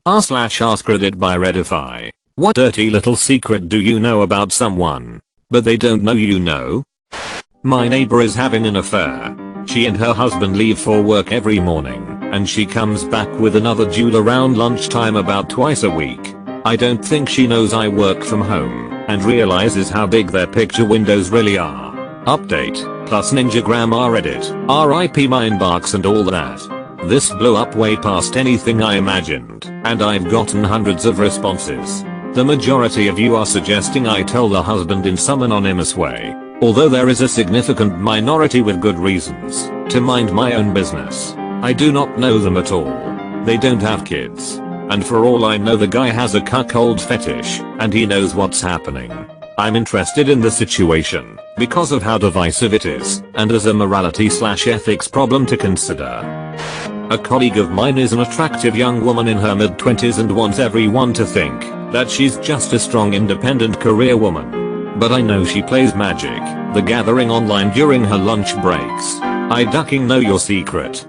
r/AskReddit by Reddify. What dirty little secret do you know about someone, but they don't know you know? My neighbor is having an affair. She and her husband leave for work every morning, and she comes back with another dude around lunchtime about twice a week. I don't think she knows I work from home, and realizes how big their picture windows really are. Update, plus Ninjagram Reddit, RIP my inbox and all that. This blew up way past anything I imagined, and I've gotten hundreds of responses. The majority of you are suggesting I tell the husband in some anonymous way, although there is a significant minority with good reasons to mind my own business. I do not know them at all. They don't have kids. And for all I know the guy has a cuckold fetish, and he knows what's happening. I'm interested in the situation, because of how divisive it is, and as a morality/ethics problem to consider. A colleague of mine is an attractive young woman in her mid-20s and wants everyone to think that she's just a strong independent career woman. But I know she plays Magic: The Gathering online during her lunch breaks. I ducking know your secret.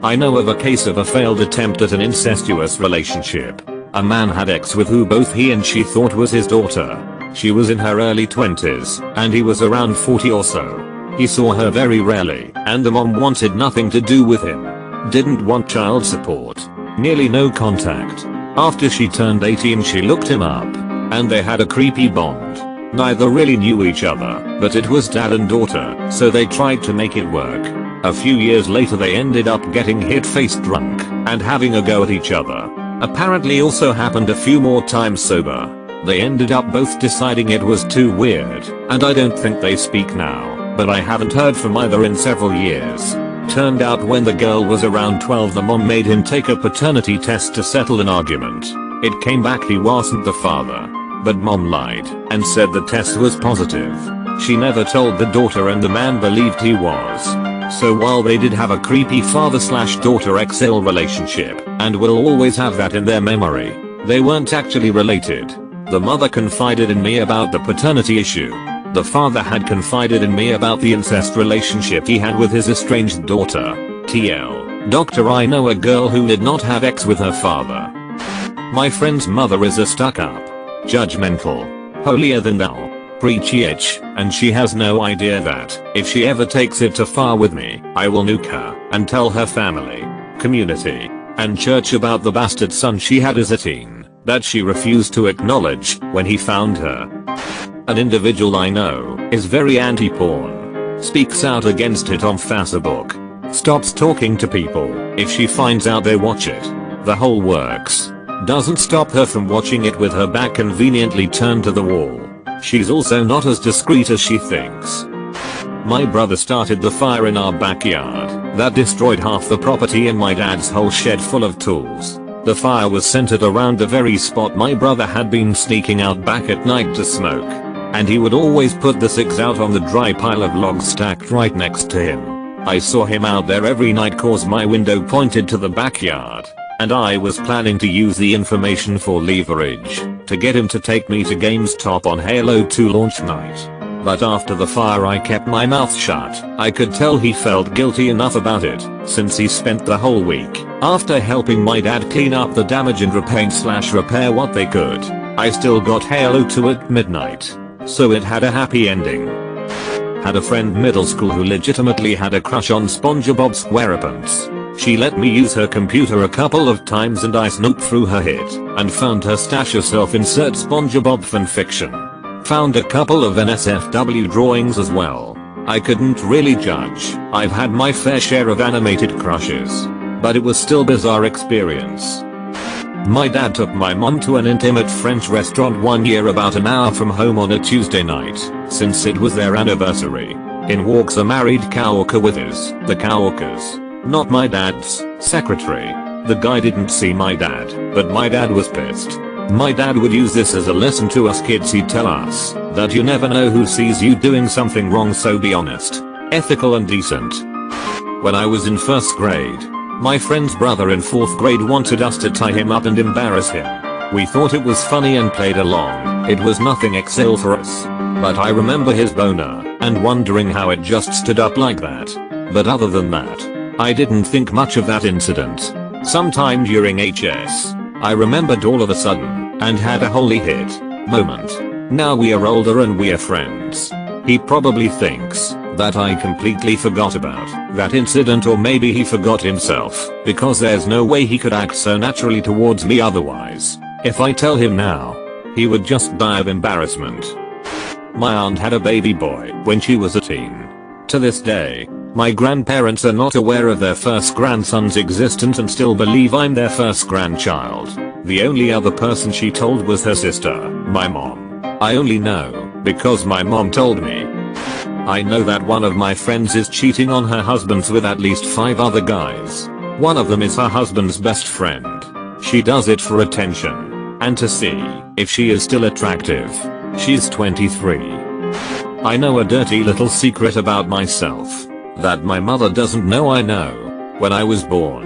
I know of a case of a failed attempt at an incestuous relationship. A man had ex with who both he and she thought was his daughter. She was in her early 20s, and he was around 40 or so. He saw her very rarely, and the mom wanted nothing to do with him. Didn't want child support. Nearly no contact. After she turned 18 she looked him up, and they had a creepy bond. Neither really knew each other, but it was dad and daughter, so they tried to make it work. A few years later they ended up getting hit-faced drunk and having a go at each other. Apparently also happened a few more times sober. They ended up both deciding it was too weird, and I don't think they speak now, but I haven't heard from either in several years. Turned out when the girl was around 12 the mom made him take a paternity test to settle an argument. It came back he wasn't the father. But mom lied and said the test was positive. She never told the daughter and the man believed he was. So while they did have a creepy father/daughter XL relationship, and will always have that in their memory, they weren't actually related. The mother confided in me about the paternity issue. The father had confided in me about the incest relationship he had with his estranged daughter. TL. Doctor, I know a girl who did not have ex with her father. My friend's mother is a stuck-up, judgmental, holier than thou, preachy itch, and she has no idea that if she ever takes it too far with me, I will nuke her and tell her family, community, and church about the bastard son she had as a teen that she refused to acknowledge when he found her. An individual I know is very anti-porn. Speaks out against it on Facebook. Stops talking to people if she finds out they watch it. The whole works. Doesn't stop her from watching it with her back conveniently turned to the wall. She's also not as discreet as she thinks. My brother started the fire in our backyard that destroyed half the property and my dad's whole shed full of tools. The fire was centered around the very spot my brother had been sneaking out back at night to smoke. And he would always put the cigs out on the dry pile of logs stacked right next to him. I saw him out there every night cause my window pointed to the backyard. And I was planning to use the information for leverage to get him to take me to GameStop on Halo 2 launch night. But after the fire I kept my mouth shut. I could tell he felt guilty enough about it, since he spent the whole week after helping my dad clean up the damage and repair what they could. I still got Halo 2 at midnight. So it had a happy ending. Had a friend middle school who legitimately had a crush on SpongeBob SquarePants. She let me use her computer a couple of times and I snooped through her hit and found her stash of self-insert SpongeBob fanfiction. Found a couple of NSFW drawings as well. I couldn't really judge. I've had my fair share of animated crushes. But it was still a bizarre experience. My dad took my mom to an intimate French restaurant one year about an hour from home on a Tuesday night, since it was their anniversary. In walks a married coworker with the coworker's, not my dad's, secretary. The guy didn't see my dad, but my dad was pissed. My dad would use this as a lesson to us kids. He'd tell us that you never know who sees you doing something wrong, so be honest, ethical and decent. When I was in first grade, my friend's brother in 4th grade wanted us to tie him up and embarrass him. We thought it was funny and played along. It was nothing XL for us. But I remember his boner and wondering how it just stood up like that. But other than that, I didn't think much of that incident. Sometime during HS, I remembered all of a sudden and had a holy hit moment. Now we are older and we are friends. He probably thinks that I completely forgot about that incident, or maybe he forgot himself, because there's no way he could act so naturally towards me otherwise. If I tell him now, he would just die of embarrassment. My aunt had a baby boy when she was a teen. To this day, my grandparents are not aware of their first grandson's existence and still believe I'm their first grandchild. The only other person she told was her sister, my mom. I only know because my mom told me. I know that one of my friends is cheating on her husbands with at least 5 other guys. One of them is her husband's best friend. She does it for attention and to see if she is still attractive. She's 23. I know a dirty little secret about myself that my mother doesn't know I know. When I was born,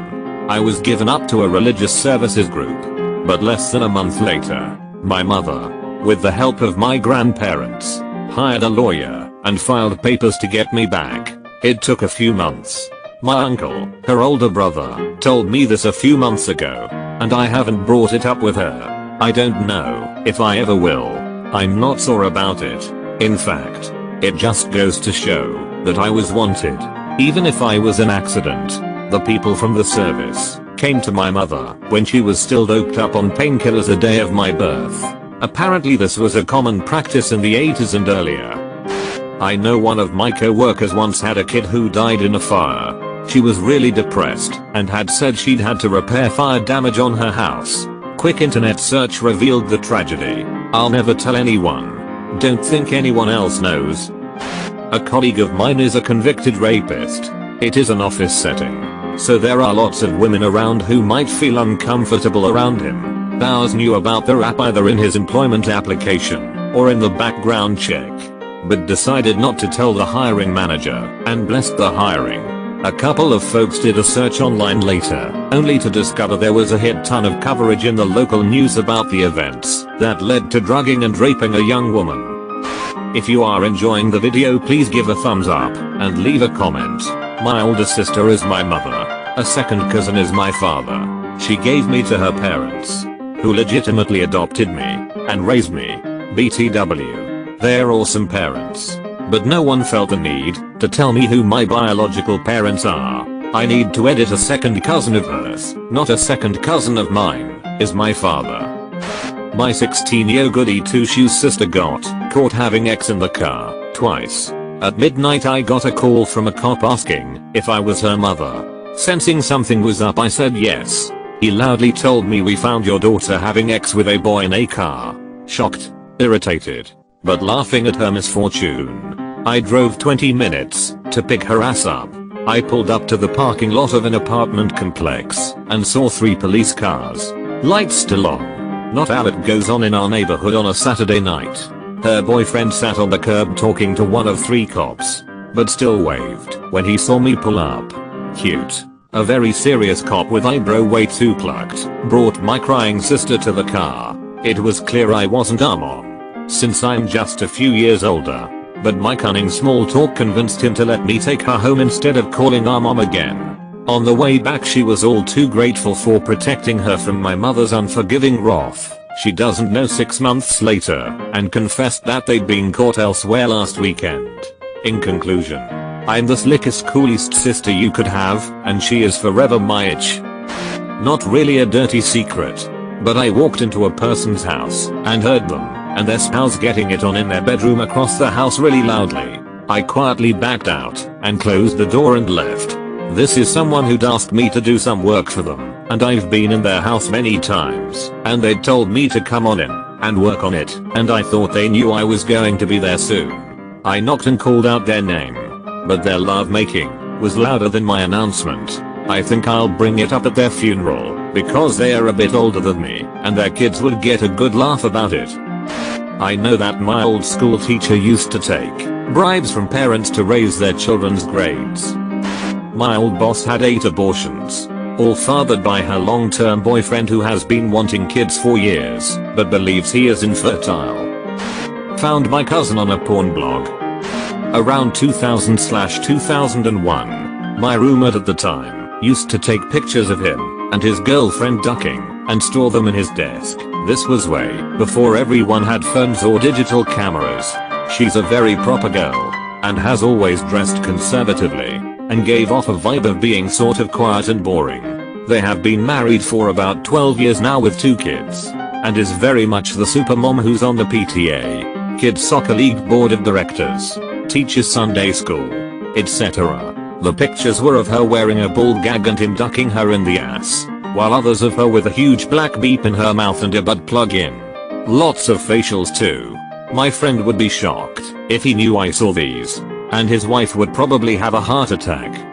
I was given up to a religious services group, but less than a month later, my mother, with the help of my grandparents, hired a lawyer and filed papers to get me back. It took a few months. My uncle, her older brother, told me this a few months ago, and I haven't brought it up with her. I don't know if I ever will. I'm not sore about it. In fact, it just goes to show that I was wanted. Even if I was an accident, the people from the service came to my mother when she was still doped up on painkillers the day of my birth. Apparently this was a common practice in the 80s and earlier. I know one of my co-workers once had a kid who died in a fire. She was really depressed and had said she'd had to repair fire damage on her house. Quick internet search revealed the tragedy. I'll never tell anyone. Don't think anyone else knows. A colleague of mine is a convicted rapist. It is an office setting, so there are lots of women around who might feel uncomfortable around him. Bowers knew about the rap either in his employment application or in the background check, but decided not to tell the hiring manager and blessed the hiring. A couple of folks did a search online later, only to discover there was a hit ton of coverage in the local news about the events that led to drugging and raping a young woman. If you are enjoying the video, please give a thumbs up and leave a comment. My older sister is my mother. A second cousin is my father. She gave me to her parents, who legitimately adopted me and raised me. BTW. They're awesome parents. But no one felt the need to tell me who my biological parents are. I need to edit. A second cousin of hers, not a second cousin of mine, is my father. My 16-year goody two-shoes sister got caught having X in the car twice. At midnight I got a call from a cop asking if I was her mother. Sensing something was up, I said yes. He loudly told me, "We found your daughter having X with a boy in a car." Shocked, irritated, but laughing at her misfortune, I drove 20 minutes to pick her ass up. I pulled up to the parking lot of an apartment complex and saw 3 police cars. Lights still on. Not how it goes on in our neighborhood on a Saturday night. Her boyfriend sat on the curb talking to one of 3 cops, but still waved when he saw me pull up. Cute. A very serious cop with eyebrow way too plucked brought my crying sister to the car. It was clear I wasn't her mom, since I'm just a few years older, but my cunning small talk convinced him to let me take her home instead of calling our mom again. On the way back she was all too grateful for protecting her from my mother's unforgiving wrath. She doesn't know 6 months later and confessed that they'd been caught elsewhere last weekend. In conclusion, I'm the slickest coolest sister you could have, and she is forever my itch. Not really a dirty secret, but I walked into a person's house and heard them and their spouse getting it on in their bedroom across the house really loudly. I quietly backed out and closed the door and left. This is someone who'd asked me to do some work for them, and I've been in their house many times, and they'd told me to come on in and work on it, and I thought they knew I was going to be there soon. I knocked and called out their name, but their lovemaking was louder than my announcement. I think I'll bring it up at their funeral, because they are a bit older than me, and their kids would get a good laugh about it. I know that my old school teacher used to take bribes from parents to raise their children's grades. My old boss had 8 abortions, all fathered by her long-term boyfriend who has been wanting kids for years, but believes he is infertile. Found my cousin on a porn blog. Around 2000/2001, my roommate at the time used to take pictures of him and his girlfriend ducking and store them in his desk. This was way before everyone had phones or digital cameras. She's a very proper girl and has always dressed conservatively and gave off a vibe of being sort of quiet and boring. They have been married for about 12 years now with 2 kids and is very much the super mom who's on the PTA, kids soccer league board of directors, teaches Sunday school, etc. The pictures were of her wearing a ball gag and him ducking her in the ass, while others of her with a huge black beep in her mouth and a butt plug in. Lots of facials too. My friend would be shocked if he knew I saw these, and his wife would probably have a heart attack.